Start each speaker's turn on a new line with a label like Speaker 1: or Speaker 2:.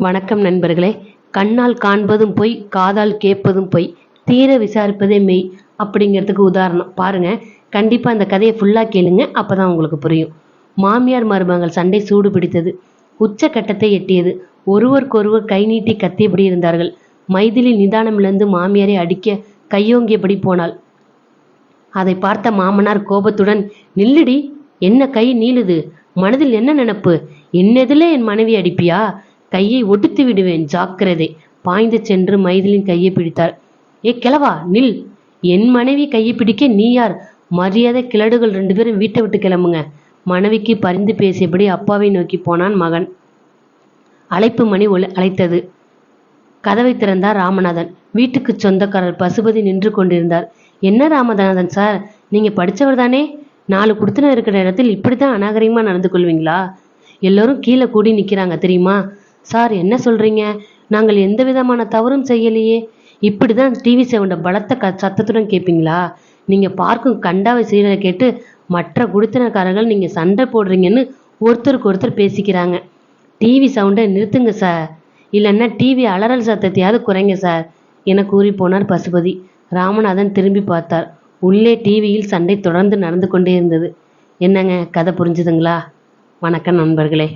Speaker 1: வணக்கம் நண்பர்களே. கண்ணால் காண்பதும் பொய், காதால் கேட்பதும் பொய், தீர விசாரிப்பதே மெய் அப்படிங்கிறதுக்கு உதாரணம் பாருங்க. கண்டிப்பா அந்த கதையை ஃபுல்லா கேளுங்க, அப்பதான் உங்களுக்கு புரியும். மாமியார் மருமகள் சண்டை சூடு பிடித்தது, உச்சக்கட்டத்தை எட்டியது. ஒருவருக்கொருவர் கை நீட்டி கத்தியபடி இருந்தார்கள். மைதிலி நிதானமிழந்து மாமியாரை அடிக்க கையோங்கியபடி போனாள். அதை பார்த்த மாமனார் கோபத்துடன், நில்லுடி, என்ன கை நீளுது, மனதில் என்ன நினப்பு, என்னதிலே என் மனைவி அடிப்பியா, கையை ஒடித்து விடுவேன், ஜாக்கிரதை. பாய்ந்து சென்று மைதிலின் கையை பிடித்தார். ஏ கிழவா, நில், என் மனைவி கையை பிடிக்க நீ யார், மரியாதை, கிழடுகள் 2 பேரும் வீட்டை விட்டு கிளம்புங்க. மனைவிக்கு பரிந்து பேசியபடி அப்பாவை நோக்கி போனான் மகன். அழைப்பு மணி அழைத்தது. கதவை திறந்தார் ராமநாதன். வீட்டுக்கு சொந்தக்காரர் பசுபதி நின்று கொண்டிருந்தார். என்ன ராமநாதன் சார், நீங்க படிச்சவர் தானே? 4 குடுத்தனம் இருக்கிற இடத்தில் இப்படித்தான் அநாகரிகமா நடந்து கொள்வீங்களா? எல்லோரும் கீழே கூடி நிக்கிறாங்க தெரியுமா? சார், என்ன சொல்றீங்க? நாங்கள் எந்த விதமான தவறும் செய்யலையே. இப்படிதான் டிவி சவுண்ட பலத்த சத்தத்துடன் கேட்பீங்களா? நீங்க பார்க்கும் கண்டாவை சீரலை கேட்டு மற்ற குடித்தனக்காரர்கள் நீங்க சண்டை போடுறீங்கன்னு ஒருத்தருக்கு ஒருத்தர் பேசிக்கிறாங்க. டிவி சவுண்டை நிறுத்துங்க சார், இல்லைன்னா டிவி அலறல் சத்தத்தையாவது குறைங்க சார் என கூறி போனார் பசுபதி. ராமநாதன் திரும்பி பார்த்தார். உள்ளே டிவியில் சண்டை தொடர்ந்து நடந்து கொண்டே இருந்தது. என்னங்க, கதை புரிஞ்சுதுங்களா? வணக்கம் நண்பர்களே.